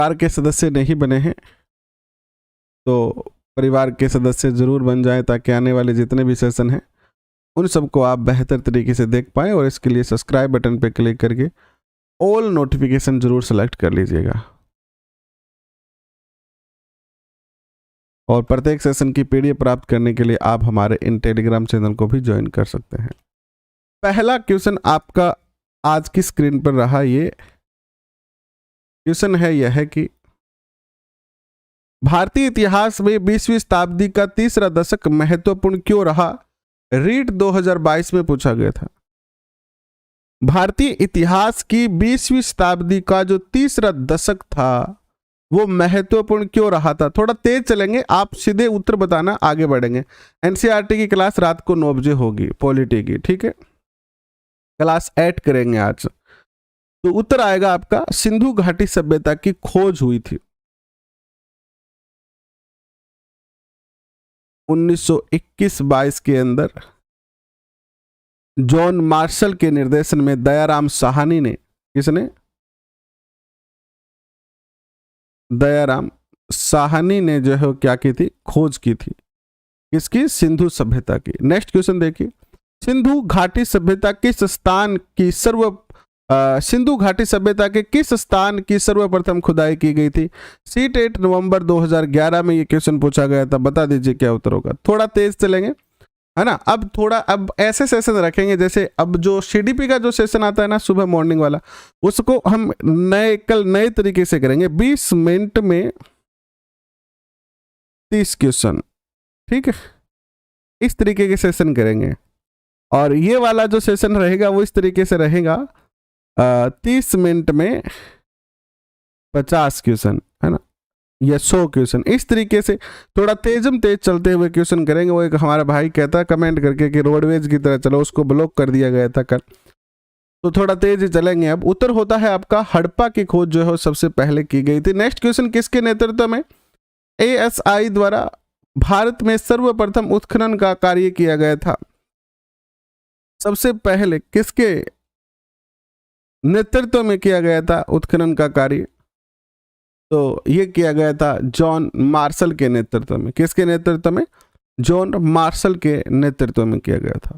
परिवार के सदस्य नहीं बने हैं तो परिवार के सदस्य जरूर बन जाएं, ताकि आने वाले जितने भी सेशन हैं उन सबको आप बेहतर तरीके से देख पाएं। और इसके लिए सब्सक्राइब बटन पर क्लिक करके ऑल नोटिफिकेशन जरूर सेलेक्ट कर लीजिएगा। और प्रत्येक सेशन की पीडीएफ प्राप्त करने के लिए आप हमारे इन टेलीग्राम चैनल को भी ज्वाइन कर सकते हैं। पहला क्वेश्चन आपका आज की स्क्रीन पर रहा, ये क्वेश्चन है यह है कि भारतीय इतिहास में 20वीं शताब्दी का तीसरा दशक महत्वपूर्ण क्यों रहा? रीट 2022 में पूछा गया था। भारतीय इतिहास की 20वीं शताब्दी का जो तीसरा दशक था वो महत्वपूर्ण क्यों रहा था? थोड़ा तेज चलेंगे, आप सीधे उत्तर बताना, आगे बढ़ेंगे। एनसीईआरटी की क्लास रात को 9 बजे होगी, पॉलिटी की, ठीक है, क्लास 8 करेंगे आज। तो उत्तर आएगा आपका सिंधु घाटी सभ्यता की खोज हुई थी 1921-22 के अंदर जॉन मार्शल के निर्देशन में दयाराम साहनी ने, किसने? दयाराम साहनी ने जो है क्या की थी? खोज की थी। किसकी? सिंधु सभ्यता की। नेक्स्ट क्वेश्चन देखिए, सिंधु घाटी सभ्यता किस स्थान की सिंधु घाटी सभ्यता के किस स्थान की सर्वप्रथम खुदाई की गई थी? सीट 8 नवंबर 2011 में ये क्वेश्चन पूछा गया था। बता दीजिए क्या उत्तर होगा। थोड़ा तेज चलेंगे, है ना। अब ऐसे सेशन रखेंगे जैसे अब जो सीडीपी का जो सेशन आता है ना सुबह मॉर्निंग वाला, उसको हम कल नए तरीके से करेंगे। 20 मिनट में 30 क्वेश्चन, ठीक है, इस तरीके के सेशन करेंगे। और ये वाला जो सेशन रहेगा वो इस तरीके से रहेगा, 30 मिनट में 50 क्वेश्चन, है ना, या 100 क्वेश्चन। इस तरीके से थोड़ा तेज चलते हुए क्वेश्चन करेंगे। वो एक हमारा भाई कहता कमेंट करके कि रोडवेज की तरह चलो, उसको ब्लॉक कर दिया गया था कल, तो थोड़ा तेज चलेंगे। अब उत्तर होता है आपका हड़प्पा की खोज जो है सबसे पहले की गई थी। नेक्स्ट क्वेश्चन, किसके नेतृत्व में ASI द्वारा भारत में सर्वप्रथम उत्खनन का कार्य किया गया था? सबसे पहले किसके नेतृत्व में किया गया था उत्खनन का कार्य? तो ये किया गया था जॉन मार्शल के नेतृत्व में। किसके नेतृत्व में? जॉन मार्शल के नेतृत्व में किया गया था।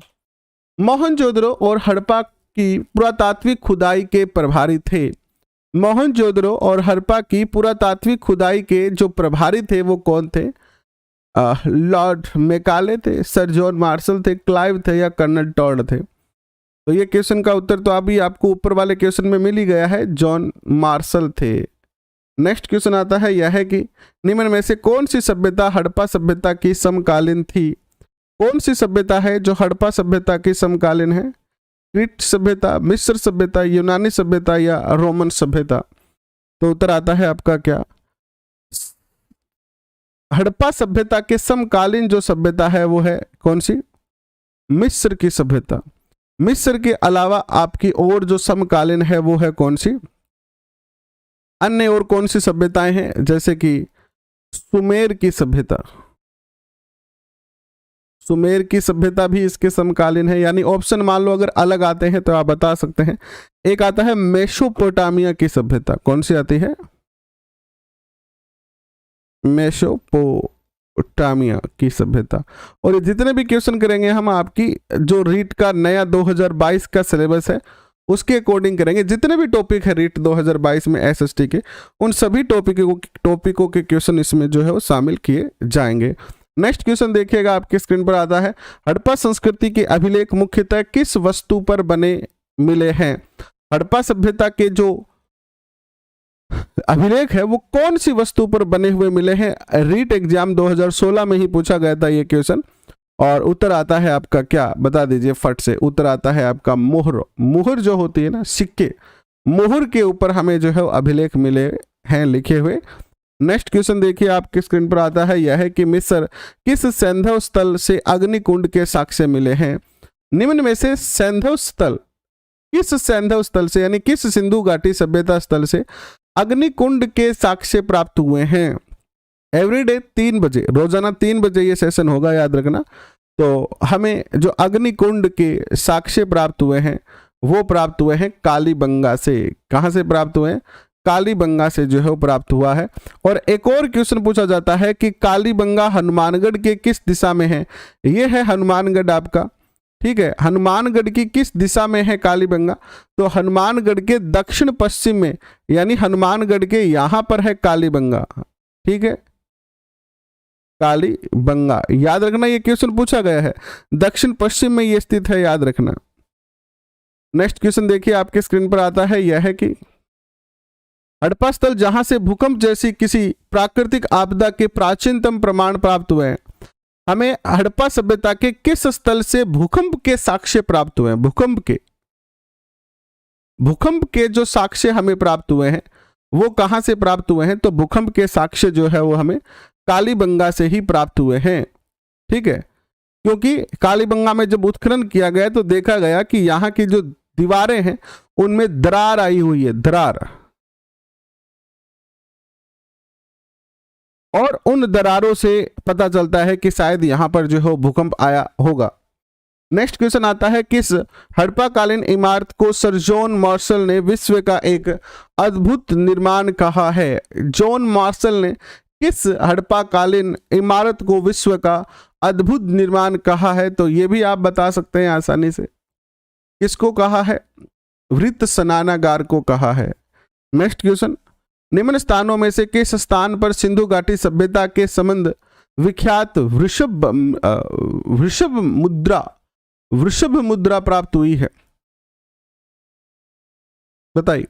मोहनजोदड़ो और हड़प्पा की पुरातात्विक खुदाई के प्रभारी थे। मोहनजोदड़ो और हड़प्पा की पुरातात्विक खुदाई के जो प्रभारी थे वो कौन थे? लॉर्ड मैकाले थे, सर जॉन मार्शल थे, क्लाइव थे, या कर्नल टॉड थे? तो ये क्वेश्चन का उत्तर तो अभी आपको ऊपर वाले क्वेश्चन में मिल ही गया है, जॉन मार्शल थे। नेक्स्ट क्वेश्चन आता है यह है कि निम्न में से कौन सी सभ्यता हड़प्पा सभ्यता की समकालीन थी? कौन सी सभ्यता है जो हड़प्पा सभ्यता की समकालीन है? क्रीट सभ्यता, मिस्र सभ्यता, यूनानी सभ्यता, या रोमन सभ्यता? तो उत्तर आता है आपका क्या? हड़प्पा सभ्यता के समकालीन जो सभ्यता है वो है कौन सी? मिस्र की सभ्यता। मिस्र के अलावा आपकी और जो समकालीन है वो है कौन सी? अन्य और कौन सी सभ्यताएं हैं? जैसे कि सुमेर की सभ्यता। सुमेर की सभ्यता भी इसके समकालीन है। यानी ऑप्शन मान लो अगर अलग आते हैं तो आप बता सकते हैं। एक आता है मेसोपोटामिया की सभ्यता। कौन सी आती है? मेसोपोटामिया की सभ्यता। और जितने भी क्वेश्चन करेंगे हम आपकी जो रीट का नया 2022 का सिलेबस है उसके अकॉर्डिंग करेंगे। जितने भी टॉपिक है रीट 2022 में SST के, उन सभी टॉपिकों के क्वेश्चन इसमें जो है वो शामिल किए जाएंगे। नेक्स्ट क्वेश्चन देखिएगा, आपके स्क्रीन पर आता है, हड़प्पा संस्कृति के अभिलेख मुख्यतः किस वस्तु पर बने मिले हैं? हड़प्पा सभ्यता के जो अभिलेख है वो कौन सी वस्तु पर बने हुए मिले हैं? रीट एग्जाम 2016 में ही पूछा गया था ये क्वेश्चन। और उत्तर आता है आपका क्या? बता दीजिए फट से। उत्तर आता है आपका मोहर। मोहर जो होती है ना, सिक्के, मोहर के ऊपर हमें जो है अभिलेख मिले हैं लिखे हुए। नेक्स्ट क्वेश्चन देखिए, आपके स्क्रीन पर आता है यह है कि मिस्र किस सैंधव स्थल से अग्निकुंड के साक्ष्य मिले हैं? निम्न में से सैंधव स्थल, किस सैंधव स्थल से यानी किस सिंधु घाटी सभ्यता स्थल से अग्निकुंड के साक्ष्य प्राप्त हुए हैं? एवरीडे 3 बजे, रोजाना 3 बजे ये सेशन होगा, याद रखना। तो हमें जो अग्निकुंड के साक्ष्य प्राप्त हुए हैं वो प्राप्त हुए हैं कालीबंगा से। कहां से प्राप्त हुए हैं? कालीबंगा से जो है वो प्राप्त हुआ है। और एक और क्वेश्चन पूछा जाता है कि कालीबंगा हनुमानगढ़ के किस दिशा में है। ये है हनुमानगढ़ आपका, ठीक है। हनुमानगढ़ की किस दिशा में है कालीबंगा, तो हनुमानगढ़ के दक्षिण पश्चिम में, यानी हनुमानगढ़ के यहां पर है कालीबंगा, ठीक है। कालीबंगा याद रखना, ये क्वेश्चन पूछा गया है, दक्षिण पश्चिम में ये स्थित है, याद रखना। नेक्स्ट क्वेश्चन देखिए आपके स्क्रीन पर आता है, यह है कि हड़प्पा स्थल जहां से भूकंप जैसी किसी प्राकृतिक आपदा के प्राचीनतम प्रमाण प्राप्त हुए हैं। हमें हड़प्पा सभ्यता के किस स्थल से भूकंप के साक्ष्य प्राप्त हुए हैं। भूकंप के जो साक्ष्य हमें प्राप्त हुए हैं वो कहां से प्राप्त हुए हैं, तो भूकंप के साक्ष्य जो है वो हमें कालीबंगा से ही प्राप्त हुए हैं, ठीक है। क्योंकि कालीबंगा में जब उत्खनन किया गया तो देखा गया कि यहाँ की जो दीवारें हैं उनमें दरार आई हुई है, दरार, और उन दरारों से पता चलता है कि शायद यहां पर जो है भूकंप आया होगा। नेक्स्ट क्वेश्चन आता है, किस हड़प्पा कालीन इमारत को सर जॉन मार्शल ने विश्व का एक अद्भुत निर्माण कहा है। जॉन मार्शल ने किस हड़प्पा कालीन इमारत को विश्व का अद्भुत निर्माण कहा है, तो ये भी आप बता सकते हैं आसानी से। किसको कहा है, वृत्त स्नानागार को कहा है। नेक्स्ट क्वेश्चन, निम्न स्थानों में से किस स्थान पर सिंधु घाटी सभ्यता के संबंध विख्यात वृषभ मुद्रा प्राप्त हुई है, बताइए।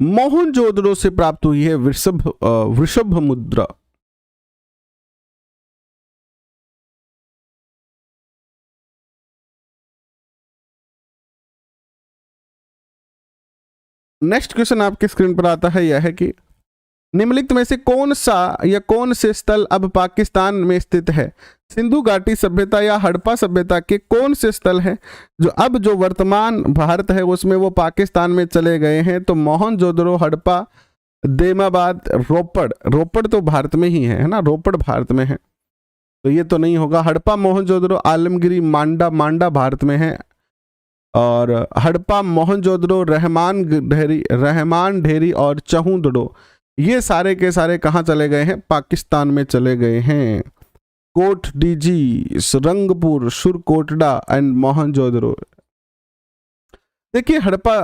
मोहनजोदड़ो से प्राप्त हुई है वृषभ मुद्रा। नेक्स्ट क्वेश्चन आपके स्क्रीन पर आता है, यह है कि निम्नलिखित में से कौन सा या कौन से स्थल अब पाकिस्तान में स्थित है। सिंधु घाटी सभ्यता या हड़प्पा सभ्यता के कौन से स्थल हैं जो अब जो वर्तमान भारत है उसमें वो पाकिस्तान में चले गए हैं, तो मोहनजोदड़ो, हड़प्पा, देमाबाद, रोपड़ तो भारत में ही है ना, रोपड़ भारत में है, तो ये तो नहीं होगा। हड़प्पा, मोहनजोदड़ो, आलमगिरी, मांडा भारत में है, और हड़प्पा, मोहनजोदड़ो, रहमान ढेरी और चहूदड़ो ये सारे के सारे कहाँ चले गए हैं, पाकिस्तान में चले गए हैं। कोट डीजी, रंगपुर, सुरकोटडा एंड मोहनजोदड़ो। देखिए हड़प्पा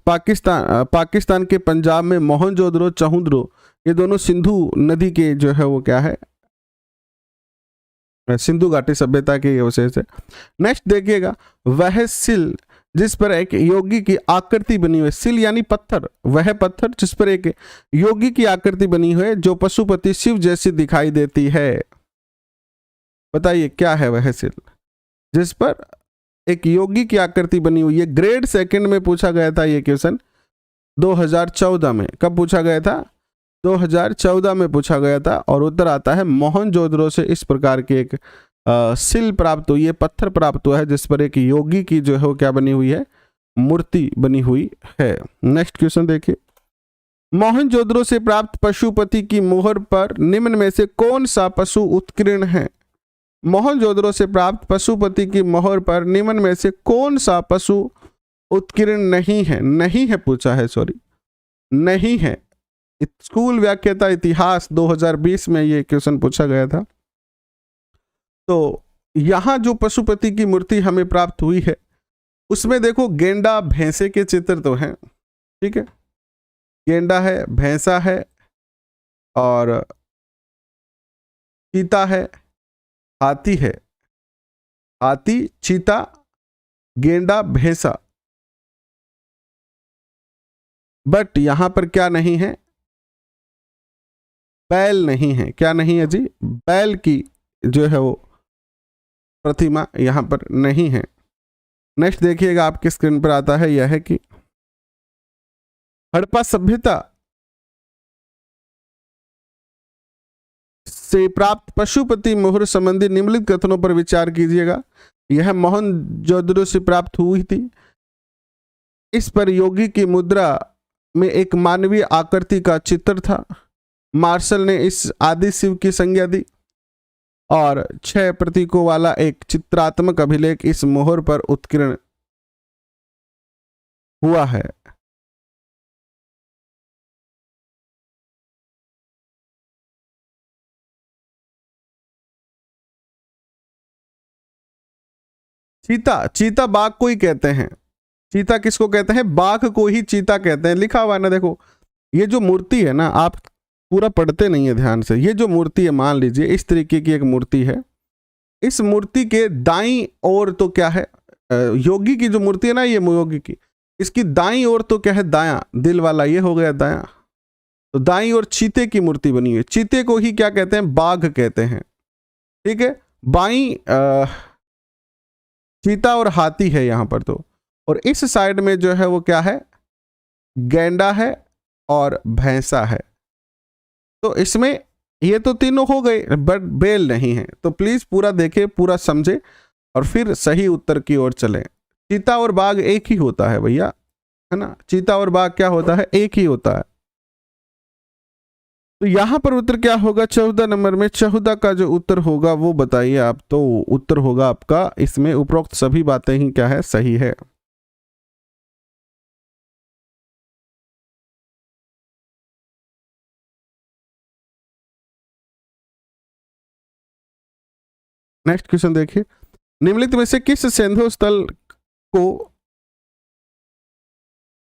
पाकिस्तान के पंजाब में, मोहनजोदड़ो, चहूदड़ो ये दोनों सिंधु नदी के जो है वो क्या है, सिंधु घाटी सभ्यता के वजह से। नेक्स्ट देखिएगा, वह सिल जिस पर एक योगी की आकृति बनी हुई, सिल यानी पत्थर, वह पत्थर जिस पर एक योगी की आकृति बनी हुई है जो पशुपति शिव जैसी दिखाई देती है, बताइए क्या है वह सिल जिस पर एक योगी की आकृति बनी हुई है। ग्रेड सेकंड में पूछा गया था ये क्वेश्चन 2014 में। कब पूछा गया था, 2014 में पूछा गया था, और उत्तर आता है मोहनजोदड़ो से इस प्रकार के एक सिल प्राप्त हुई है, पत्थर प्राप्त हुआ है जिस पर एक योगी की जो है वो क्या बनी हुई है, मूर्ति बनी हुई है। नेक्स्ट क्वेश्चन देखिए, मोहनजोदड़ो से प्राप्त पशुपति की मोहर पर निम्न में से कौन सा पशु उत्कीर्ण है। मोहनजोदड़ो से प्राप्त पशुपति की मोहर पर निम्न में से कौन सा पशु उत्कीर्ण नहीं है पूछा है, सॉरी नहीं है। स्कूल व्याख्याता इतिहास 2020 में ये क्वेश्चन पूछा गया था। तो यहां जो पशुपति की मूर्ति हमें प्राप्त हुई है उसमें देखो गेंडा भैंसे के चित्र तो हैं, ठीक है, गेंडा है, भैंसा है और चीता है, हाथी है, हाथी, चीता, गेंडा, भैंसा। बट यहां पर क्या नहीं है, बैल नहीं है। क्या नहीं है जी, बैल की जो है वो प्रतिमा यहां पर नहीं है। नेक्स्ट देखिएगा आपके स्क्रीन पर आता है, यह है कि हड़प्पा सभ्यता से प्राप्त पशुपति मोहर संबंधी निम्नलिखित कथनों पर विचार कीजिएगा। यह मोहनजोदड़ो से प्राप्त हुई थी, इस पर योगी की मुद्रा में एक मानवीय आकृति का चित्र था, मार्शल ने इस आदि शिव की संज्ञा दी, और 6 प्रतीकों वाला एक चित्रात्मक अभिलेख इस मोहर पर उत्कीर्ण हुआ है। चीता, चीता बाघ को ही कहते हैं। चीता किसको कहते हैं? बाघ को ही चीता कहते हैं। लिखा हुआ है ना, देखो ये जो मूर्ति है ना, आप पूरा पढ़ते नहीं है ध्यान से। ये जो मूर्ति है, मान लीजिए इस तरीके की एक मूर्ति है। इस मूर्ति के दाईं ओर तो क्या है? योगी की जो मूर्ति है ना, ये योगी की, इसकी दाईं ओर तो क्या है? दायां, दिल वाला ये हो गया दायां। तो दाईं ओर चीते की मूर्ति बनी है। चीते को ही क्या कहते हैं? बाघ कहते हैं। ठीक है। बाईं चीता और हाथी है यहां पर तो, और इस साइड में जो है वो क्या है? गैंडा है और भैंसा है। तो इसमें ये तो तीनों हो गए, बट बैल नहीं है। तो प्लीज पूरा देखें, पूरा समझे और फिर सही उत्तर की ओर चले। चीता और बाघ एक ही होता है भैया, है ना। चीता और बाघ क्या होता है? एक ही होता है। तो यहां पर उत्तर क्या होगा? 14 नंबर में 14 का जो उत्तर होगा वो बताइए आप। तो उत्तर होगा आपका, इसमें उपरोक्त सभी बातें ही क्या है? सही है। नेक्स्ट क्वेश्चन देखिए, निम्नलिखित में से किस सिंधु स्थल को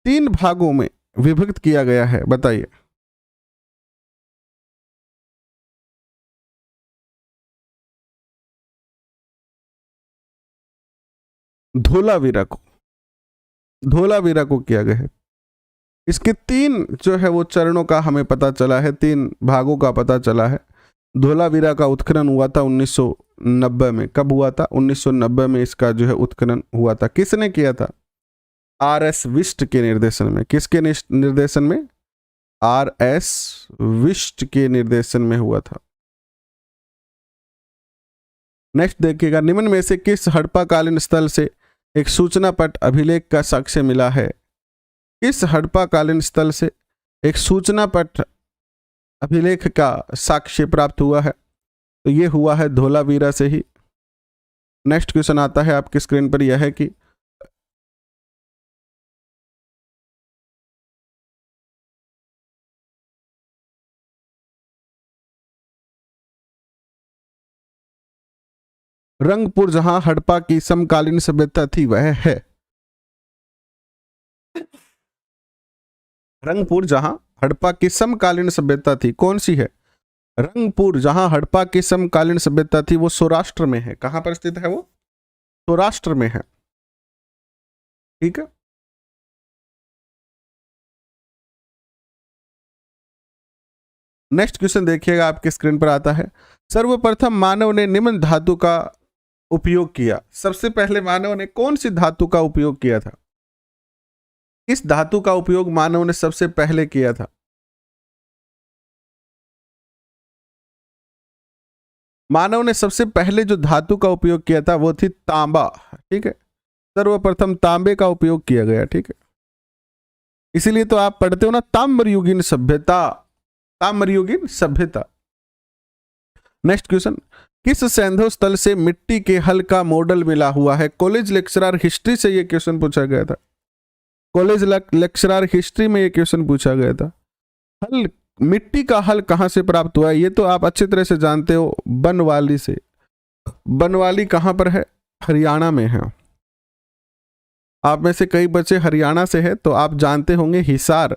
3 भागों में विभक्त किया गया है? बताइए। धोलावीरा को, धोलावीरा को किया गया है। इसके 3 जो है वो चरणों का हमें पता चला है, 3 भागों का पता चला है। धोलावीरा का उत्खनन हुआ था 1990 में। कब हुआ था? 1990 में इसका जो है उत्खनन हुआ था। किसने किया था? RS विष्ट के निर्देशन में। किसके निर्देशन में? RS विष्ट के निर्देशन में हुआ था। नेक्स्ट देखिएगा, निम्न में से किस हड़प्पाकालीन स्थल से एक सूचना पट अभिलेख का साक्ष्य मिला है? किस हड़प्पाकालीन स्थल से एक सूचना पट अभिलेख का साक्ष्य प्राप्त हुआ है? तो ये हुआ है धोलावीरा से ही। नेक्स्ट क्वेश्चन आता है आपकी स्क्रीन पर, यह है कि रंगपुर जहां हड़प्पा की समकालीन सभ्यता थी वह है। रंगपुर जहां हड़प्पा की समकालीन सभ्यता थी, कौन सी है? रंगपुर जहां हड़प्पा की समकालीन सभ्यता थी वो सौराष्ट्र में है। कहां पर स्थित है वो? सौराष्ट्र में है। ठीक है। नेक्स्ट क्वेश्चन देखिएगा, आपके स्क्रीन पर आता है, सर्वप्रथम मानव ने निम्न धातु का उपयोग किया। सबसे पहले मानव ने कौन सी धातु का उपयोग किया था? किस धातु का उपयोग मानव ने सबसे पहले किया था? मानव ने सबसे पहले जो धातु का उपयोग किया था वो थी तांबा। ठीक है। सर्वप्रथम तांबे का उपयोग किया गया। ठीक है। इसीलिए तो आप पढ़ते हो ना, ताम्रयुगीन सभ्यता, ताम्रयुगीन सभ्यता। नेक्स्ट क्वेश्चन, किस सैंधव स्थल से मिट्टी के हल का मॉडल मिला हुआ है? कॉलेज लेक्चरर हिस्ट्री से यह क्वेश्चन पूछा गया था। कॉलेज लेक्चरर हिस्ट्री में यह क्वेश्चन पूछा गया था। हल, मिट्टी का हल कहां से प्राप्त हुआ है? ये तो आप अच्छी तरह से जानते हो, बनवाली से। बनवाली कहां पर है? हरियाणा में है। आप में से कई बच्चे हरियाणा से हैं तो आप जानते होंगे हिसार।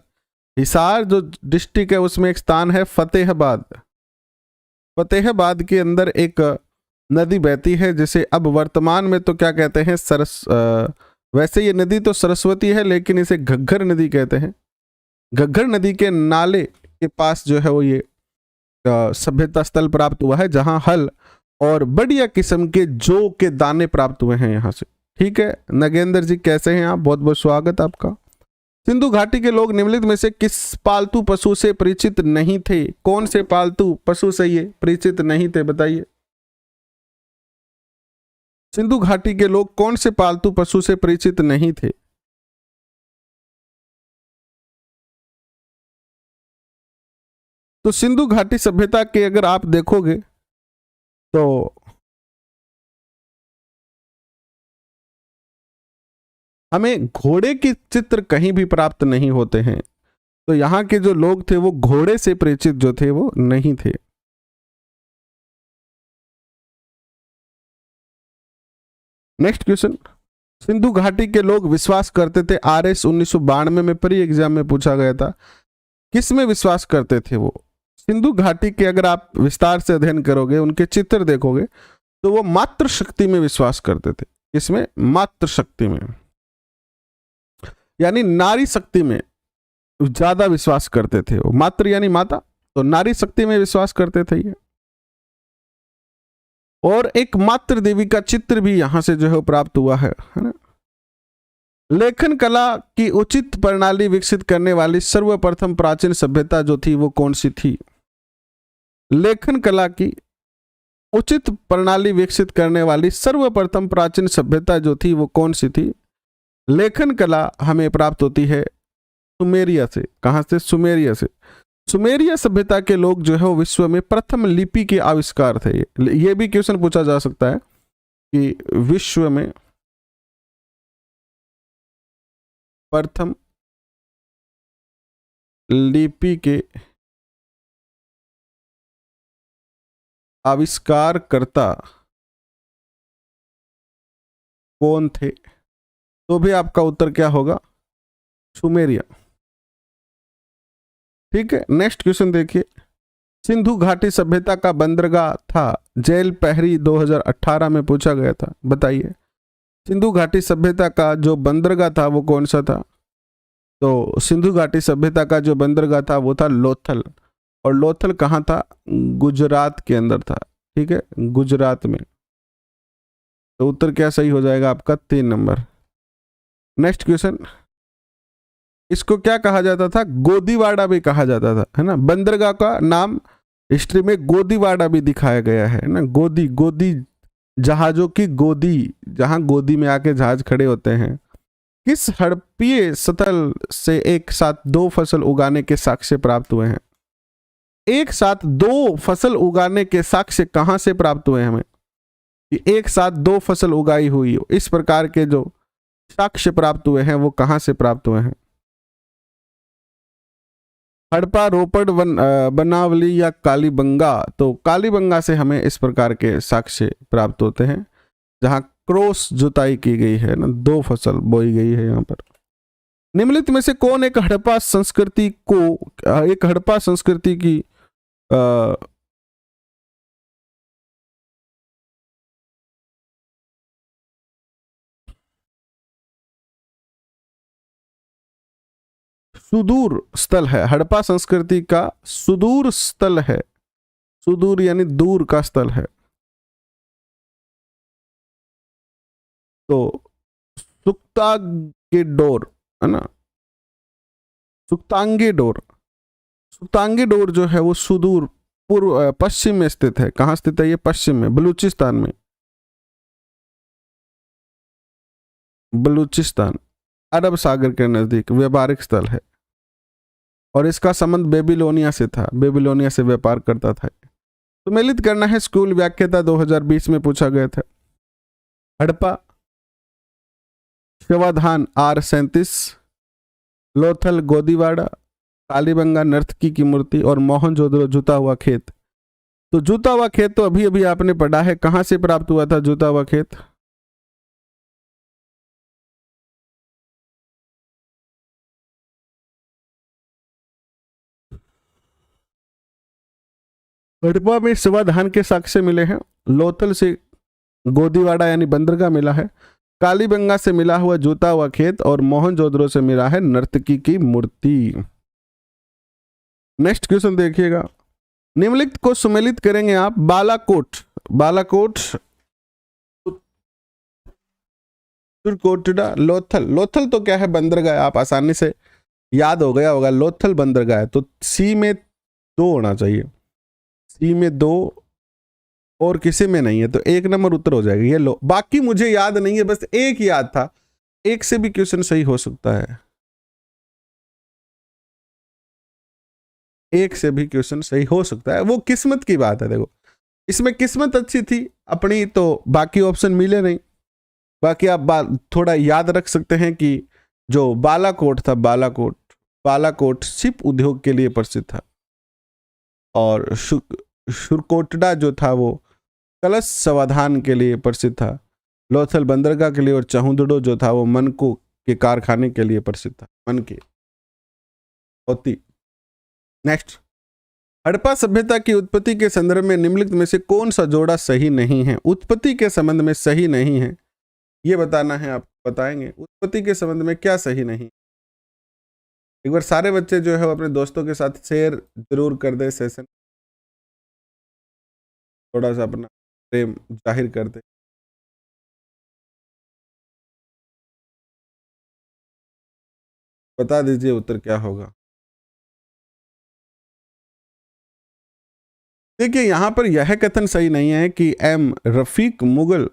हिसार जो डिस्ट्रिक्ट है उसमें एक स्थान है फतेहाबाद। फतेहाबाद के अंदर एक नदी बहती है जिसे अब वर्तमान में तो क्या कहते हैं? वैसे ये नदी तो सरस्वती है लेकिन इसे घग्गर नदी कहते हैं। घग्गर नदी के नाले के पास जो है वो ये सभ्यता स्थल प्राप्त हुआ है जहां हल और बढ़िया किस्म के जौ के दाने प्राप्त हुए हैं यहां से। ठीक है। नगेंद्र जी कैसे हैं आप? बहुत बहुत स्वागत आपका। सिंधु घाटी के लोग निम्नलिखित में से किस पालतू पशु से परिचित नहीं थे? कौन से पालतू पशु से ये परिचित नहीं थे? बताइए। सिंधु घाटी के लोग कौन से पालतू पशु से परिचित नहीं थे? तो सिंधु घाटी सभ्यता के अगर आप देखोगे तो हमें घोड़े के चित्र कहीं भी प्राप्त नहीं होते हैं, तो यहाँ के जो लोग थे वो घोड़े से परिचित जो थे वो नहीं थे। नेक्स्ट क्वेश्चन, सिंधु घाटी के लोग विश्वास करते थे, RS 1992 में प्री एग्जाम में पूछा गया था, किस में विश्वास करते थे वो? सिंधु घाटी के अगर आप विस्तार से अध्ययन करोगे, उनके चित्र देखोगे, तो वो मातृ शक्ति में विश्वास करते थे। इसमें मातृ शक्ति में, यानी नारी शक्ति में ज्यादा विश्वास करते थे वो। मातृ यानी माता, तो नारी शक्ति में विश्वास करते थे ये। और एक मातृ देवी का चित्र भी यहां से जो है प्राप्त हुआ है ना। लेखन कला की उचित प्रणाली विकसित करने वाली सर्वप्रथम प्राचीन सभ्यता जो थी वो कौन सी थी? लेखन कला की उचित प्रणाली विकसित करने वाली सर्वप्रथम प्राचीन सभ्यता जो थी वो कौन सी थी? लेखन कला हमें प्राप्त होती है सुमेरिया से। कहां से? सुमेरिया से। सुमेरिया सभ्यता के लोग जो है वो विश्व में प्रथम लिपि के आविष्कार थे। ये भी क्वेश्चन पूछा जा सकता है कि विश्व में प्रथम लिपि के आविष्कारकर्ता कौन थे? तो भी आपका उत्तर क्या होगा? सुमेरिया। ठीक है, नेक्स्ट क्वेश्चन देखिए, सिंधु घाटी सभ्यता का बंदरगाह था जेल पहरी 2018 में पूछा गया था, बताइए सिंधु घाटी सभ्यता का जो बंदरगाह था वो कौन सा था? तो सिंधु घाटी सभ्यता का जो बंदरगाह था वो था लोथल। और लोथल कहाँ था? गुजरात के अंदर था। ठीक है, गुजरात में। तो उत्तर क्या सही हो जाएगा आपका? 3 नंबर। नेक्स्ट क्वेश्चन, इसको क्या कहा जाता था? गोदीवाड़ा भी कहा जाता था, है ना। बंदरगाह का नाम हिस्ट्री में गोदीवाड़ा भी दिखाया गया है ना। गोदी, गोदी जहाजों की गोदी, जहां गोदी में आके जहाज खड़े होते हैं। किस हड़प्पीय स्थल से एक साथ 2 फसल उगाने के साक्ष्य प्राप्त हुए हैं? एक साथ 2 फसल उगाने के साक्ष्य कहां से प्राप्त हुए हमें? कि एक साथ 2 फसल उगाई हुई हो, इस प्रकार के जो साक्ष्य प्राप्त हुए हैं वो कहां से प्राप्त हुए हैं? हड़प्पा, रोपड़, बनावली या कालीबंगा? तो कालीबंगा से हमें इस प्रकार के साक्ष्य प्राप्त होते हैं जहां क्रॉस जुताई की गई है ना, 2 फसल बोई गई है यहां पर। निम्नलिखित में से कौन एक हड़प्पा संस्कृति की सुदूर स्थल है? हड़प्पा संस्कृति का सुदूर स्थल है। सुदूर यानी दूर का स्थल है। तो सुक्तांगेडोर, है ना, सुक्तांगेडोर। सुक्तांगेडोर जो है वो सुदूर पूर्व पश्चिम में स्थित है। कहाँ स्थित है ये? पश्चिम में, बलूचिस्तान में। बलूचिस्तान अरब सागर के नजदीक व्यापारिक स्थल है और इसका संबंध बेबीलोनिया से था। बेबीलोनिया से व्यापार करता था। सुमेलित करना है, स्कूल व्याख्याता 2020 में पूछा गया था। हड़प्पा, शवाधान R37, लोथल गोदीवाड़ा, कालीबंगा नर्तकी की मूर्ति और मोहनजोदड़ो जूता हुआ खेत। तो जूता हुआ खेत तो अभी अभी आपने पढ़ा है, कहां से प्राप्त हुआ था जूता हुआ खेत? हड़प्पा में शवाधान के साक्ष्य मिले हैं। लोथल से गोदीवाड़ा यानी बंदरगाह मिला है। कालीबंगा से मिला हुआ जूता हुआ खेत और मोहनजोदड़ो से मिला है नर्तकी की मूर्ति। नेक्स्ट क्वेश्चन देखिएगा, निम्नलिखित को सुमेलित करेंगे आप। बालाकोट, बालाकोट, कोटडा, लोथल। लोथल तो क्या है? बंदरगाह। आप आसानी से याद हो गया होगा, लोथल बंदरगाह है। तो सी में 2 होना चाहिए। सी में 2 और किसी में नहीं है, तो 1 नंबर उत्तर हो जाएगा ये। लो, बाकी मुझे याद नहीं है, बस एक याद था। एक से भी क्वेश्चन सही हो सकता है, एक से भी क्वेश्चन सही हो सकता है। वो किस्मत की बात है। देखो, इसमें किस्मत अच्छी थी अपनी तो बाकी ऑप्शन मिले नहीं, बाकी आप थोड़ा याद रख सकते हैं कि जो बालाकोट था, बालाकोट शिप उद्योग के लिए प्रसिद्ध था, और शुरकोटड़ा जो था वो कलश समाधान के लिए प्रसिद्ध था, लोथल बंदरगाह के लिए, और चहुंदड़ो जो था वो मनको के कारखाने के लिए प्रसिद्ध था, मन के होती। नेक्स्ट, हड़प्पा सभ्यता की उत्पत्ति के संदर्भ में निम्नलिखित में से कौन सा जोड़ा सही नहीं है? उत्पत्ति के संबंध में सही नहीं है ये बताना है, आप बताएंगे उत्पत्ति के संबंध में क्या सही नहीं। एक बार सारे बच्चे जो है वो अपने दोस्तों के साथ शेयर जरूर कर दे सेशन, थोड़ा सा अपना प्रेम जाहिर कर दे। बता दीजिए उत्तर क्या होगा। देखिए यहां पर यह कथन सही नहीं है कि एम रफीक मुगल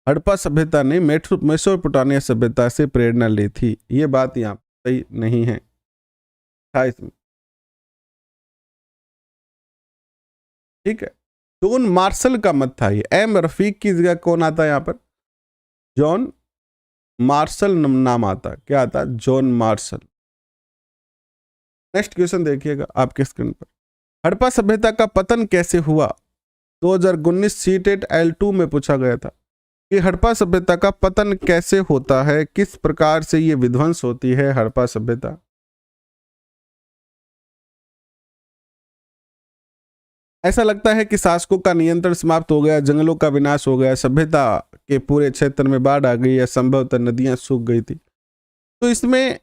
हड़प्पा सभ्यता ने मेसोपोटामिया सभ्यता से प्रेरणा ली थी, ये बात यहाँ सही नहीं है। 28 में ठीक है, जॉन मार्शल का मत था ये। एम रफीक की जगह कौन आता है यहाँ पर? जॉन मार्शल नाम आता, क्या आता? John Marshall. नेक्स्ट क्वेश्चन देखिएगा आपके स्क्रीन पर, हड़प्पा सभ्यता का पतन कैसे हुआ? 2019 सीटेट L2 में पूछा गया था कि हड़प्पा सभ्यता का पतन कैसे होता है, किस प्रकार से ये विध्वंस होती है हड़प्पा सभ्यता। ऐसा लगता है कि शासकों का नियंत्रण समाप्त हो गया, जंगलों का विनाश हो गया, सभ्यता के पूरे क्षेत्र में बाढ़ आ गई या संभवतः नदियां सूख गई थी। तो इसमें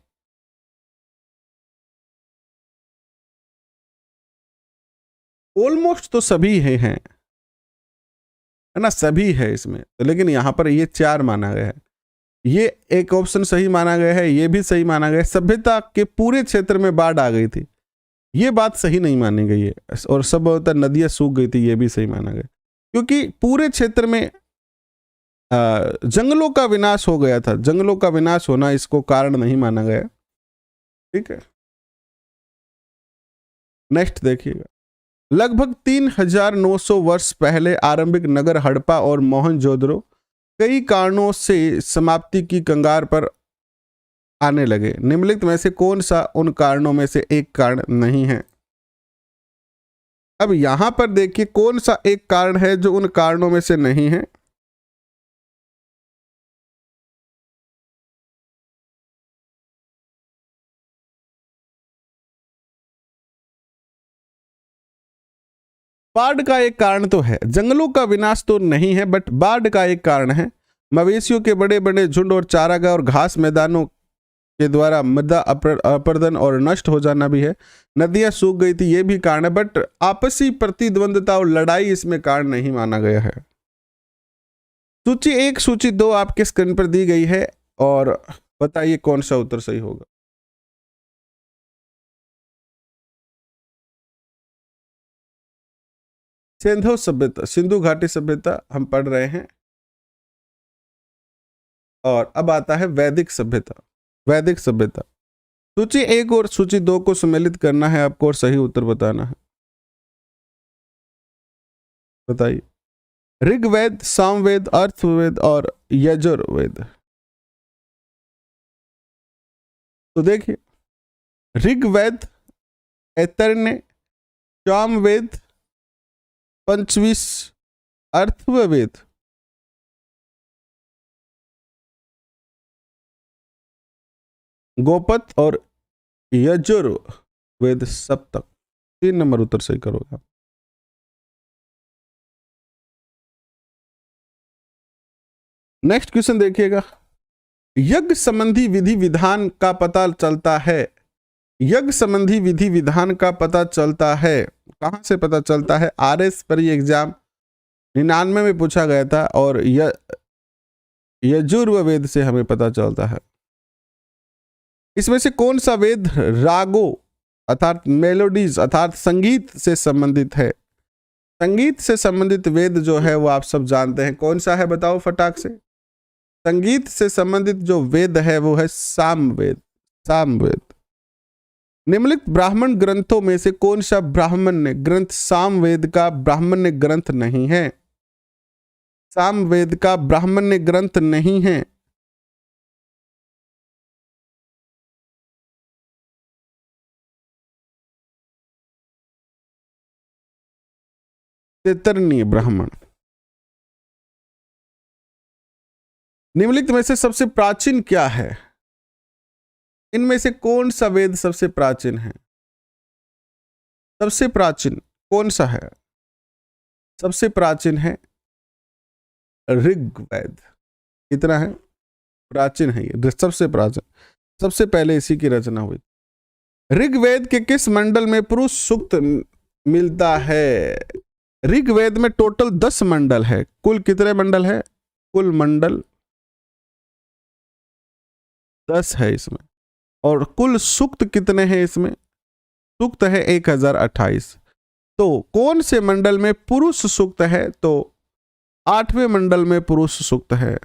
ऑलमोस्ट तो सभी है ना, सभी है इसमें तो, लेकिन यहां पर ये 4 माना गया है, ये एक ऑप्शन सही माना गया है, ये भी सही माना गया है। सभ्यता के पूरे क्षेत्र में बाढ़ आ गई थी, ये बात सही नहीं मानी गई है, और संभवतः नदियां सूख गई थी, ये भी सही माना गया, क्योंकि पूरे क्षेत्र में जंगलों का विनाश हो गया था। जंगलों का विनाश होना इसको कारण नहीं माना गया। ठीक है, नेक्स्ट देखिएगा, लगभग 3900 वर्ष पहले आरंभिक नगर हड़प्पा और मोहनजोदड़ो कई कारणों से समाप्ति की कंगार पर आने लगे। निम्नलिखित में से कौन सा उन कारणों में से एक कारण नहीं है? अब यहां पर देखिए कौन सा एक कारण है जो उन कारणों में से नहीं है। बाढ़ का एक कारण तो है, जंगलों का विनाश तो नहीं है, बट बाढ़ का एक कारण है। मवेशियों के बड़े बड़े झुंड और चारागाह और घास मैदानों के द्वारा मृदा अपर्दन और नष्ट हो जाना भी है। नदियां सूख गई थी, ये भी कारण है, बट आपसी प्रतिद्वंदता और लड़ाई इसमें कारण नहीं माना गया है। सूची 1 सूची 2 आपके स्क्रीन पर दी गई है, और बताइए कौन सा उत्तर सही होगा। सिंधु सभ्यता, सिंधु घाटी सभ्यता हम पढ़ रहे हैं, और अब आता है वैदिक सभ्यता। वैदिक सभ्यता, सूची 1 और सूची 2 को सम्मिलित करना है आपको और सही उत्तर बताना है। बताइए, ऋग्वेद, सामवेद, अर्थवेद और यजुर्वेद। तो देखिए, ऋग्वेद, ऐतरेय, सामवेद, पंचविश, अर्थवेद। गोपत और यजुर्वेद सप्तक। 3 नंबर उत्तर सही करोगे। नेक्स्ट क्वेश्चन देखिएगा, यज्ञ संबंधी विधि विधान का पता चलता है। यज्ञ संबंधी विधि विधान का पता चलता है, कहां से पता चलता है? RS पर ये एग्जाम 99 में पूछा गया था, और यजुर्वेद से हमें पता चलता है। इसमें से कौन सा वेद रागों अर्थात मेलोडीज अर्थात संगीत से संबंधित है? संगीत से संबंधित वेद जो है वो आप सब जानते हैं, कौन सा है बताओ फटाक से। संगीत से संबंधित जो वेद है वो है सामवेद। सामवेद। निम्नलिखित ब्राह्मण ग्रंथों में से कौन सा ब्राह्मण्य ग्रंथ सामवेद का ब्राह्मण्य ग्रंथ नहीं है? सामवेद का ब्राह्मण्य ग्रंथ नहीं है? तैतरनीय ब्राह्मण। निम्नलिखित में से सबसे प्राचीन क्या है? इनमें से कौन सा वेद सबसे प्राचीन है? सबसे प्राचीन कौन सा है? सबसे प्राचीन है ऋग्वेद। कितना है? प्राचीन है ये, सबसे प्राचीन, सबसे पहले इसी की रचना हुई। ऋग्वेद के किस मंडल में पुरुष सूक्त मिलता है? ऋग्वेद में टोटल 10 मंडल है। कुल कितने मंडल है? कुल मंडल 10 है इसमें। और कुल सूक्त कितने हैं इसमें? सूक्त है 1028। तो कौन से मंडल में पुरुष सूक्त है? तो 8वें मंडल में पुरुष सूक्त है।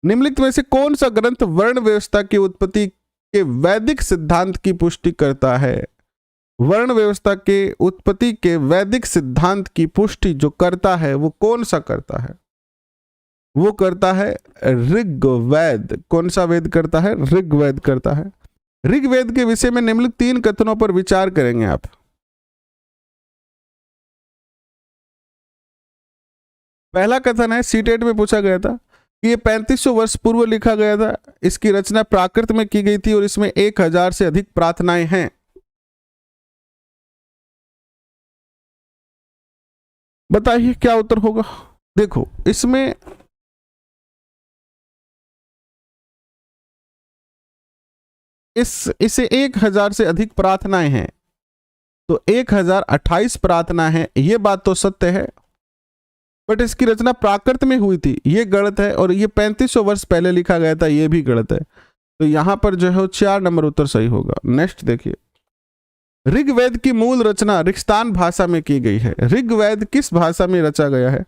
निम्नलिखित में से कौन सा ग्रंथ वर्ण व्यवस्था की उत्पत्ति के वैदिक सिद्धांत की पुष्टि करता है? वर्ण व्यवस्था के उत्पत्ति के वैदिक सिद्धांत की पुष्टि जो करता है वो कौन सा करता है? वो करता है ऋग्वेद। कौन सा वेद करता है? ऋग्वेद करता है। ऋग्वेद के विषय में निम्नलिखित 3 कथनों पर विचार करेंगे आप। पहला कथन है, सीटेट में पूछा गया था कि ये 3500 वर्ष पूर्व लिखा गया था, इसकी रचना प्राकृत में की गई थी और इसमें 1000 से अधिक प्रार्थनाएं हैं। बताइए क्या उत्तर होगा? देखो इसमें इसे 1000 से अधिक प्रार्थनाएं हैं, तो 1028 प्रार्थना है, ये बात तो सत्य है, बट इसकी रचना प्राकृत में हुई थी, ये गलत है। और ये 3500 वर्ष पहले लिखा गया था, ये भी गलत है। तो यहां पर जो है 4 नंबर उत्तर सही होगा। नेक्स्ट देखिए, ऋग्वेद की मूल रचना रिक्स्तान भाषा में की गई है। ऋग्वेद किस भाषा में रचा गया है?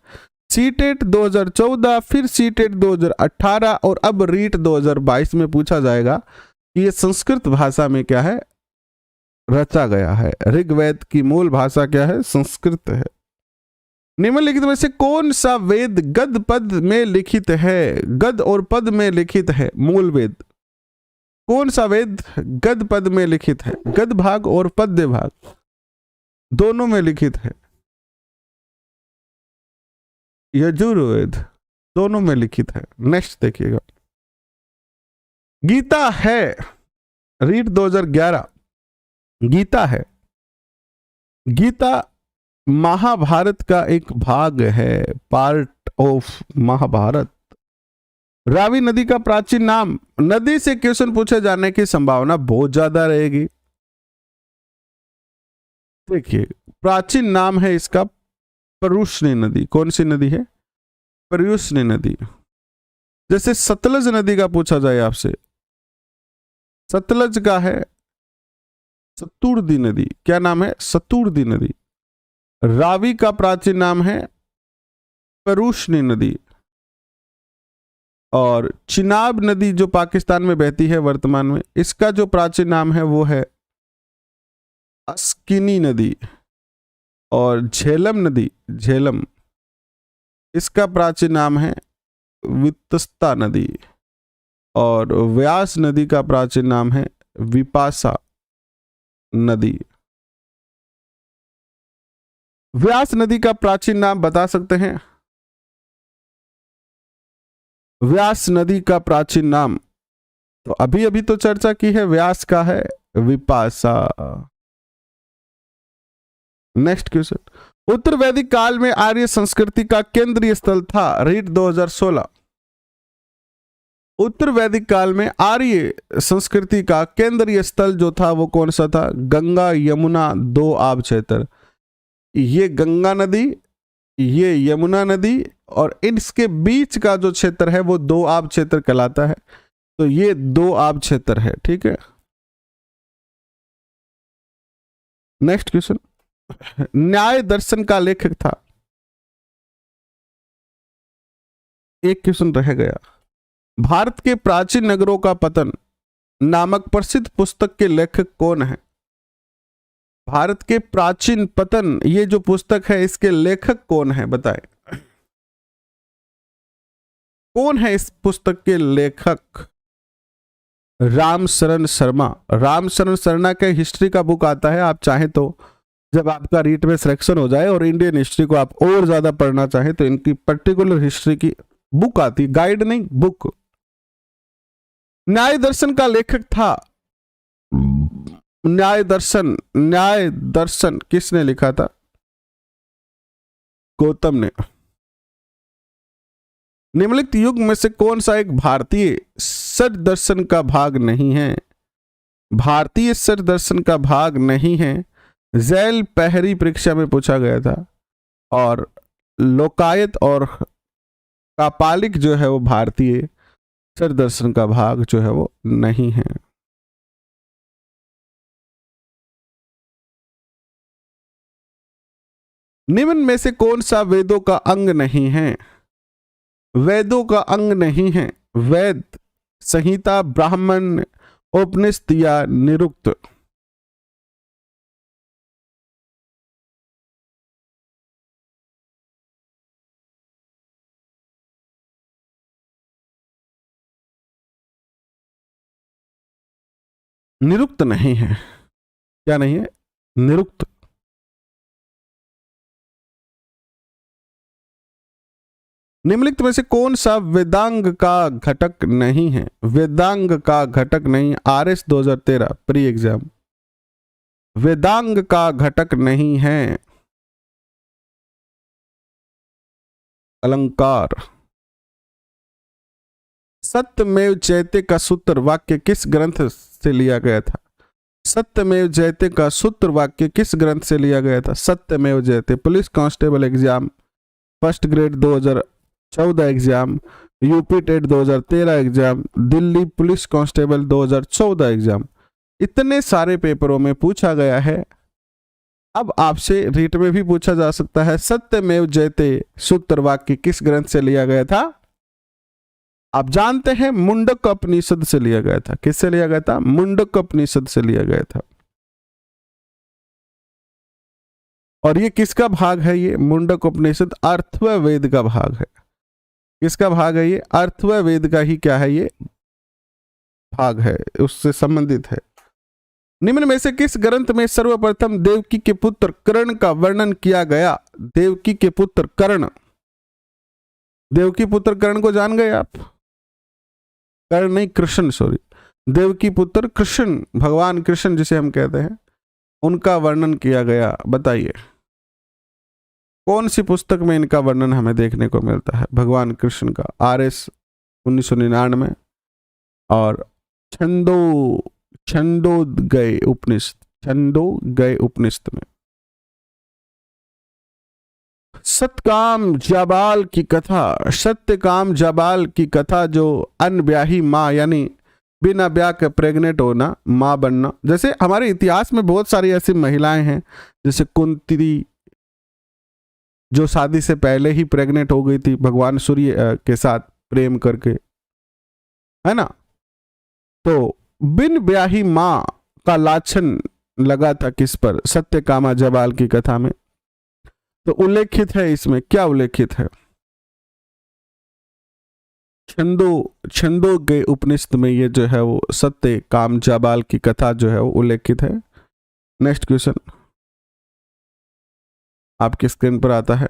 सीटेट 2014, फिर सीटेट 2018 और अब रीट 2022 में पूछा जाएगा कि ये संस्कृत भाषा में क्या है? रचा गया है। ऋग्वेद की मूल भाषा क्या है? संस्कृत है। निम्नलिखित में से कौन सा वेद गद पद में लिखित है? गद और पद में लिखित है मूल वेद। कौन सा वेद गद पद में लिखित है? गद भाग और पद्य भाग दोनों में लिखित है। यजुर्वेद दोनों में लिखित है। नेक्स्ट देखिएगा, गीता है, रीट 2011, गीता है। गीता महाभारत का एक भाग है, पार्ट ऑफ महाभारत। रावी नदी का प्राचीन नाम, नदी से क्वेश्चन पूछे जाने की संभावना बहुत ज्यादा रहेगी। देखिए प्राचीन नाम है इसका पर्युष्णी नदी। कौन सी नदी है? पर्युष्णी नदी। जैसे सतलज नदी का पूछा जाए आपसे, सतलज का है सतुर्दी नदी। क्या नाम है? सतुर्दी नदी। रावी का प्राचीन नाम है पर्युष्णी नदी। और चिनाब नदी जो पाकिस्तान में बहती है वर्तमान में, इसका जो प्राचीन नाम है वो है अस्किनी नदी। और झेलम नदी, झेलम, इसका प्राचीन नाम है वितस्ता नदी। और व्यास नदी का प्राचीन नाम है विपासा नदी। व्यास नदी का प्राचीन नाम बता सकते हैं? व्यास नदी का प्राचीन नाम तो अभी अभी तो चर्चा की है, व्यास का है विपासा। नेक्स्ट क्वेश्चन, उत्तर वैदिक काल में आर्य संस्कृति का केंद्रीय स्थल था। रीट 2016। उत्तर वैदिक काल में आर्य संस्कृति का केंद्रीय स्थल जो था वो कौन सा था? गंगा यमुना 2 आब क्षेत्र। ये गंगा नदी, ये यमुना नदी, और इसके बीच का जो क्षेत्र है वो 2 आब क्षेत्र कहलाता है। तो ये 2 आब क्षेत्र है। ठीक है। नेक्स्ट क्वेश्चन, न्याय दर्शन का लेखक था। एक क्वेश्चन रह गया। भारत के प्राचीन नगरों का पतन नामक प्रसिद्ध पुस्तक के लेखक कौन है? भारत के प्राचीन पतन, ये जो पुस्तक है इसके लेखक कौन है बताएं? कौन है इस पुस्तक के लेखक? रामशरण शर्मा। रामशरण शर्मा के हिस्ट्री का बुक आता है, आप चाहें तो जब आपका रीट में सिलेक्शन हो जाए और इंडियन हिस्ट्री को आप और ज्यादा पढ़ना चाहें तो इनकी पर्टिकुलर हिस्ट्री की बुक आती, गाइड नहीं बुक। न्याय दर्शन का लेखक था, न्याय दर्शन किसने लिखा था? गौतम ने। निम्नलिखित युग में से कौन सा एक भारतीय सच दर्शन का भाग नहीं है? भारतीय सच दर्शन का भाग नहीं है। झैल पहली परीक्षा में पूछा गया था, और लोकायत और कापालिक जो है वो भारतीय सच दर्शन का भाग जो है वो नहीं है। निम्न में से कौन सा वेदों का अंग नहीं है? वेदों का अंग नहीं है। वेद, संहिता, ब्राह्मण, उपनिषद या निरुक्त? निरुक्त नहीं है। क्या नहीं है? निरुक्त। निम्नलिखित में से कौन सा वेदांग का घटक नहीं है? वेदांग का घटक नहीं। RS 2013 pre exam. वेदांग का घटक नहीं है। अलंकार। सत्यमेव जयते का सूत्र वाक्य किस ग्रंथ से लिया गया था? सत्यमेव जयते का सूत्र वाक्य किस ग्रंथ से लिया गया था? Satyamev Jayate. Police constable exam, first grade 2014 exam, UP TET 2013 exam, Delhi police constable 2014 exam, इतने सारे पेपरों में पूछा गया है। अब आपसे रीट में भी पूछा जा सकता है, सत्यमेव जयते सूत्र वाक्य किस ग्रंथ से लिया गया था? आप जानते हैं मुंडक उपनिषद से लिया गया था। किससे लिया गया था? मुंडक उपनिषद से लिया गया था। और ये किसका भाग है? ये मुंडक उपनिषद अर्थव वेद का भाग है। किसका भाग है ये? अर्थव वेद का ही क्या है? ये भाग है, उससे संबंधित है। निम्न में से किस ग्रंथ में सर्वप्रथम देवकी के पुत्र कर्ण का वर्णन किया गया? देवकी के पुत्र कर्ण। देवकी पुत्र कर्ण को जान गए आप? कर्ण नहीं, कृष्ण, सॉरी। देवकी पुत्र कृष्ण, भगवान कृष्ण जिसे हम कहते हैं, उनका वर्णन किया गया। बताइए कौन सी पुस्तक में इनका वर्णन हमें देखने को मिलता है? भगवान कृष्ण का। RS 1999 और छंदोगय उपनिषद में। सत्यकाम जाबाल की कथा, सत्यकाम जाबाल की कथा जो अनब्याही माँ यानी बिना ब्याह के प्रेग्नेंट होना, माँ बनना। जैसे हमारे इतिहास में बहुत सारी ऐसी महिलाएं हैं, जैसे कुंती जो शादी से पहले ही प्रेग्नेंट हो गई थी भगवान सूर्य के साथ प्रेम करके, है ना। तो बिन ब्याही माँ का लाछन लगा था किस पर? सत्यकामा जाबाल की कथा में। तो उल्लेखित है, इसमें क्या उल्लेखित है? छंदों के उपनिषद में ये जो है वो सत्य काम जाबाल की कथा जो है वो उल्लेखित है। नेक्स्ट क्वेश्चन आपकी स्क्रीन पर आता है।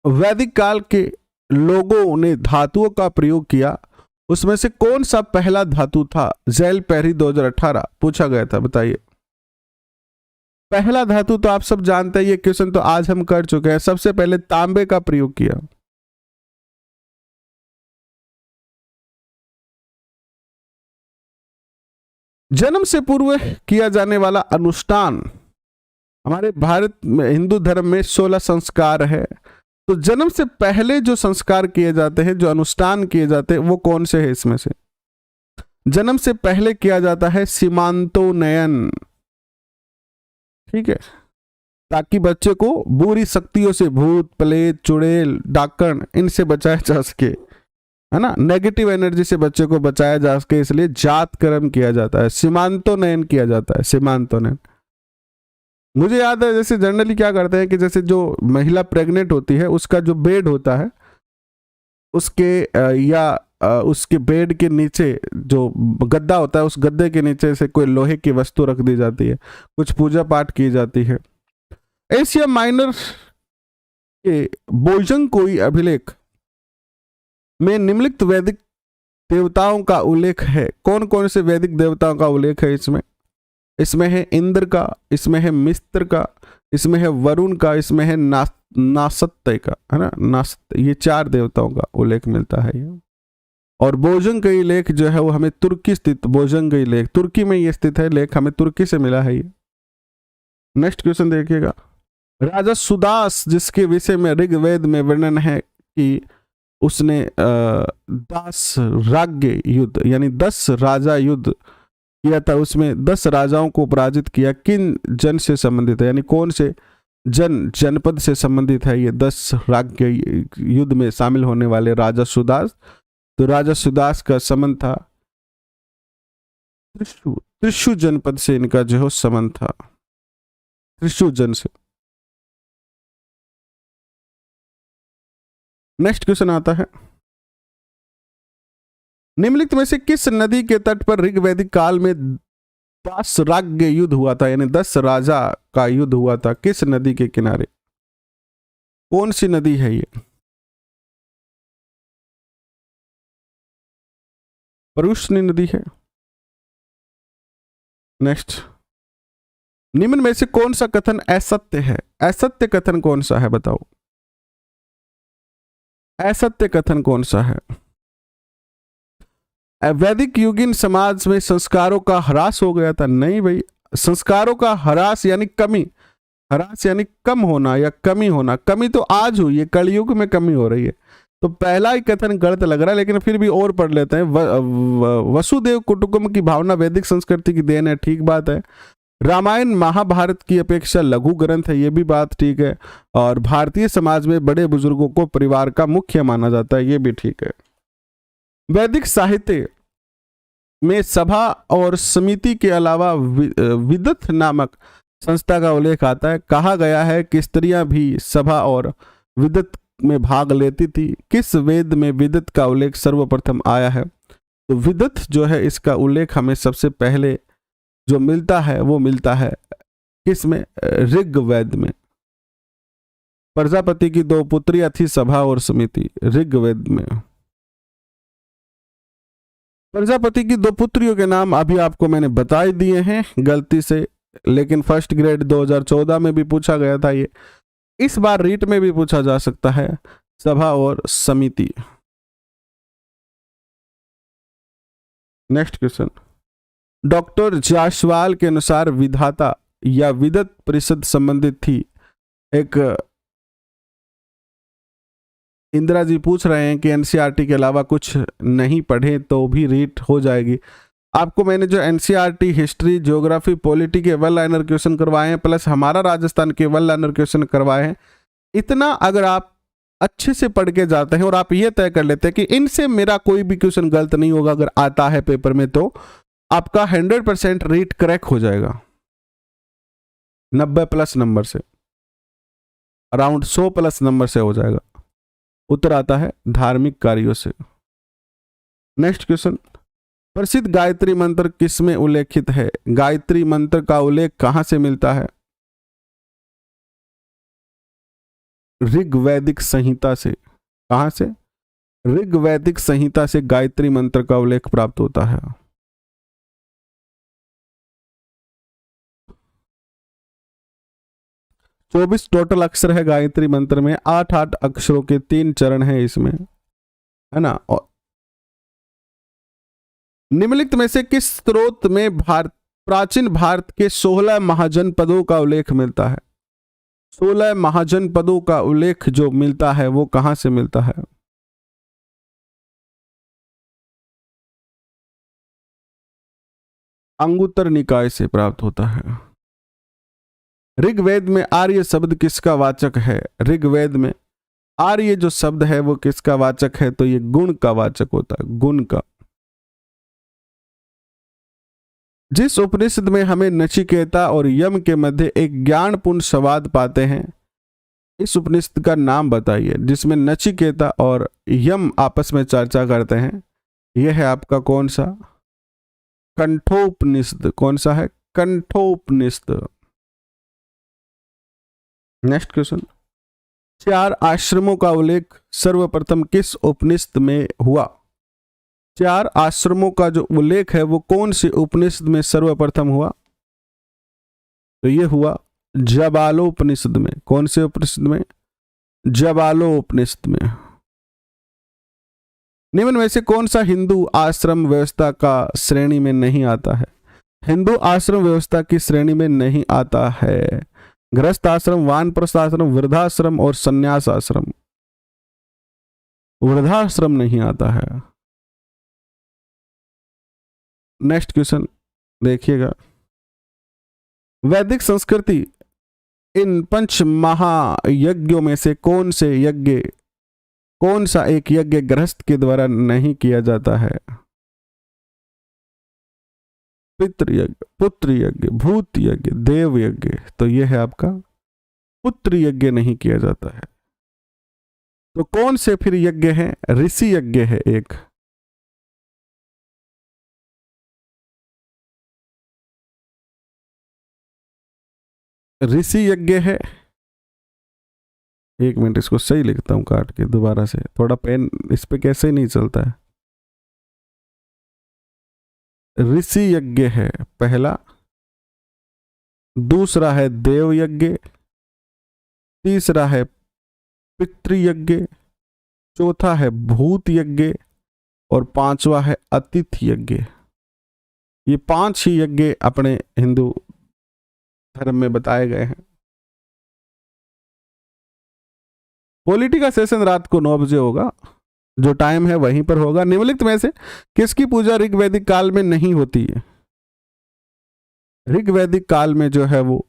वैदिक काल के लोगों ने धातुओं का प्रयोग किया, उसमें से कौन सा पहला धातु था? झैल पहरी 2018 पूछा गया था। बताइए पहला धातु तो आप सब जानते हैं, ये क्वेश्चन तो आज हम कर चुके हैं। सबसे पहले तांबे का प्रयोग किया। जन्म से पूर्व किया जाने वाला अनुष्ठान, हमारे भारत में हिंदू धर्म में 16 संस्कार है। तो जन्म से पहले जो संस्कार किए जाते हैं, जो अनुष्ठान किए जाते हैं, वो कौन से है? इसमें से जन्म से पहले किया जाता है सीमांतोन्नयन, ठीक है, ताकि बच्चे को बुरी शक्तियों से, भूत प्रेत चुड़ैल डाकण, इनसे बचाया जा सके। है ना, नेगेटिव एनर्जी से बच्चे को बचाया जा सके इसलिए जात कर्म किया जाता है, सीमांतोनयन किया जाता है, सीमांतोनयन। मुझे याद है जैसे जनरली क्या करते हैं कि जैसे जो महिला प्रेग्नेंट होती है उसका जो बेड होता है उसके बेड के नीचे जो गद्दा होता है उस गद्दे के नीचे से कोई लोहे की वस्तु रख दी जाती है, कुछ पूजा पाठ की जाती है। एशिया माइनर के बोजंग कोई अभिलेख में निम्नलिखित वैदिक देवताओं का उल्लेख है। कौन कौन से वैदिक देवताओं का उल्लेख है इसमें? इसमें है इंद्र का, इसमें है मिस्र का, इसमें है वरुण का, इसमें है नासत्य का, है ना, नासत्य। ये 4 देवताओं का उल्लेख मिलता है ये। और बोजंग का लेख जो है वो हमें तुर्की स्थित बोजंग का लेख, तुर्की में ये स्थित है लेख, हमें तुर्की से मिला है ये। नेक्स्ट क्वेश्चन देखिएगा। राजा सुदास जिसके विषय में ऋग्वेद में वर्णन है कि उसने 10 राज्य युद्ध यानी 10 राजा युद्ध किया था, उसमें 10 राजाओं को पराजित किया, किन जन से संबंधित है, यानी कौन से जनपद से संबंधित है ये 10 राज्य युद्ध में शामिल होने वाले राजा सुदास? तो राजा सुदास का संबंध था त्रिशु जनपद से, इनका जो है संबंध था त्रिशु जन से। नेक्स्ट क्वेश्चन आता है, निम्नलिखित में से किस नदी के तट पर ऋग्वैदिक काल में 10 राज्य युद्ध हुआ था, यानी 10 राजा का युद्ध हुआ था, किस नदी के किनारे? कौन सी नदी है ये? परुष्णी नदी है। नेक्स्ट, निम्न में से कौन सा कथन असत्य है? असत्य कथन कौन सा है बताओ? असत्य कथन कौन सा है? वैदिक युगीन समाज में संस्कारों का ह्रास हो गया था? नहीं भाई, संस्कारों का ह्रास यानी कमी, ह्रास यानी कम होना या कमी होना। कमी तो आज हुई है, कलयुग में कमी हो रही है। तो पहला ही कथन गलत लग रहा है, लेकिन फिर भी और पढ़ लेते हैं। वसुदेव कुटुंब की भावना वैदिक संस्कृति की देन है, ठीक बात है। रामायण महाभारत की अपेक्षा लघु ग्रंथ है, ये भी बात ठीक है। और भारतीय समाज में बड़े बुजुर्गों को परिवार का मुख्य माना जाता है, ये भी ठीक है। वैदिक साहित्य में सभा और समिति के अलावा विदथ नामक संस्था का उल्लेख आता है। कहा गया है कि स्त्रियां भी सभा और विदथ में भाग लेती थी। किस वेद में विदथ का उल्लेख सर्वप्रथम आया है? तो विदथ जो है इसका उल्लेख हमें सबसे पहले जो मिलता है वो मिलता है किसमें? ऋग्वेद में। प्रजापति की 2 पुत्रियां थी सभा और समिति, ऋग्वेद में। प्रजापति की 2 पुत्रियों के नाम अभी आपको मैंने बता ही दिए हैं गलती से, लेकिन फर्स्ट ग्रेड 2014 में भी पूछा गया था ये, इस बार रीट में भी पूछा जा सकता है, सभा और समिति। नेक्स्ट क्वेश्चन, डॉक्टर जायसवाल के अनुसार विधाता या विदत परिषद संबंधित थी। एक इंदिरा जी पूछ रहे हैं कि एनसीईआरटी के अलावा कुछ नहीं पढ़े तो भी रीट हो जाएगी। आपको मैंने जो एनसीईआरटी हिस्ट्री, ज्योग्राफी, पॉलिटी के 1 लाइनर क्वेश्चन करवाए हैं, प्लस हमारा राजस्थान के 1 लाइनर क्वेश्चन करवाए हैं, इतना अगर आप अच्छे से पढ़ के जाते हैं और आप ये तय कर लेते हैं कि इनसे मेरा कोई भी क्वेश्चन गलत नहीं होगा अगर आता है पेपर में, तो आपका 100% रीट क्रैक हो जाएगा 90+ नंबर से, अराउंड 100+ नंबर से हो जाएगा। उत्तर आता है धार्मिक कार्यों से। नेक्स्ट क्वेश्चन, प्रसिद्ध गायत्री मंत्र किसमें उल्लेखित है? गायत्री मंत्र का उल्लेख कहां से मिलता है? ऋग्वैदिक संहिता से। कहां से? ऋग्वैदिक संहिता से गायत्री मंत्र का उल्लेख प्राप्त होता है। चौबीस टोटल अक्षर है गायत्री मंत्र में, 8 अक्षरों के 3 चरण है इसमें, है ना। और निम्नलिखित में से किस स्रोत में प्राचीन भारत के 16 महाजनपदों का उल्लेख मिलता है? 16 महाजनपदों का उल्लेख जो मिलता है वो कहां से मिलता है? अंगुत्तर निकाय से प्राप्त होता है। ऋग्वेद में आर्य शब्द किसका वाचक है? ऋग्वेद में आर्य जो शब्द है वो किसका वाचक है, तो ये गुण का वाचक होता है, गुण का। जिस उपनिषद में हमें नचिकेता और यम के मध्य एक ज्ञानपूर्ण संवाद पाते हैं, इस उपनिषद का नाम बताइए जिसमें नचिकेता और यम आपस में चर्चा करते हैं। यह है आपका कौन सा, कंठोपनिषद। कौन सा है, कंठोपनिषद। नेक्स्ट क्वेश्चन, 4 आश्रमों का उल्लेख सर्वप्रथम किस उपनिषद में हुआ। 4 आश्रमों का जो उल्लेख है वो कौन से उपनिषद में सर्वप्रथम हुआ, तो ये हुआ जबालोपनिषद में। कौन से उपनिषद में, जबालोपनिषद में। निम्न में से कौन सा हिंदू आश्रम व्यवस्था का श्रेणी में नहीं आता है, हिंदू आश्रम व्यवस्था की श्रेणी में नहीं आता है। गृहस्थ आश्रम, वानप्रस्थ आश्रम, वृद्धाश्रम और संन्यास आश्रम। वृद्धाश्रम नहीं आता है। नेक्स्ट क्वेश्चन देखिएगा, वैदिक संस्कृति इन 5 महायज्ञों में से कौन सा एक यज्ञ गृहस्थ के द्वारा नहीं किया जाता है। पितृ यज्ञ, पुत्र यज्ञ, भूत यज्ञ, देव यज्ञ। तो यह है आपका पुत्र यज्ञ नहीं किया जाता है। तो कौन से फिर यज्ञ हैं, ऋषि यज्ञ है एक। ऋषि यज्ञ है, एक मिनट इसको सही लिखता हूं काट के दोबारा से, थोड़ा पेन इस पे कैसे नहीं चलता है। ऋषि यज्ञ है पहला, दूसरा है देव यज्ञ, तीसरा है पितृयज्ञ, चौथा है भूत यज्ञ और 5वां है अतिथि यज्ञ। ये 5 ही यज्ञ अपने हिंदू धर्म में बताए गए हैं। पॉलिटी का सेशन रात को 9 बजे होगा, जो टाइम है वहीं पर होगा। निम्नलिखित में से किसकी पूजा ऋग्वैदिक काल में नहीं होती है। ऋग्वैदिक काल में जो है वो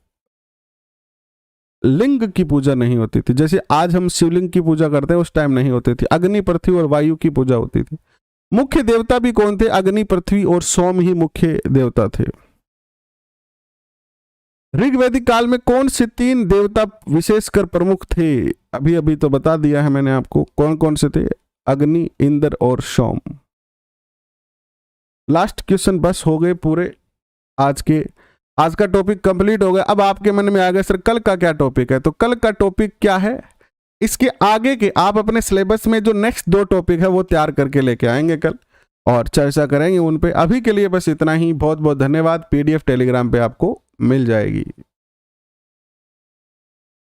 लिंग की पूजा नहीं होती थी, जैसे आज हम शिवलिंग की पूजा करते हैं उस टाइम नहीं होती थी। अग्नि, पृथ्वी और वायु की पूजा होती थी। मुख्य देवता भी कौन थे, अग्नि, पृथ्वी और सोम ही मुख्य देवता थे। ऋग्वैदिक काल में कौन से 3 देवता विशेषकर प्रमुख थे, अभी अभी तो बता दिया है मैंने आपको कौन कौन से थे, अग्नि, इंद्र और सोम। लास्ट क्वेश्चन बस हो गए पूरे। आज का टॉपिक कंप्लीट हो गया। अब आपके मन में आ गया सर कल का क्या टॉपिक है, तो कल का टॉपिक क्या है, इसके आगे के आप अपने सिलेबस में जो नेक्स्ट 2 टॉपिक है वो तैयार करके लेके आएंगे कल और चर्चा करेंगे उन पे। अभी के लिए बस इतना ही। बहुत बहुत धन्यवाद। PDF टेलीग्राम पे आपको मिल जाएगी।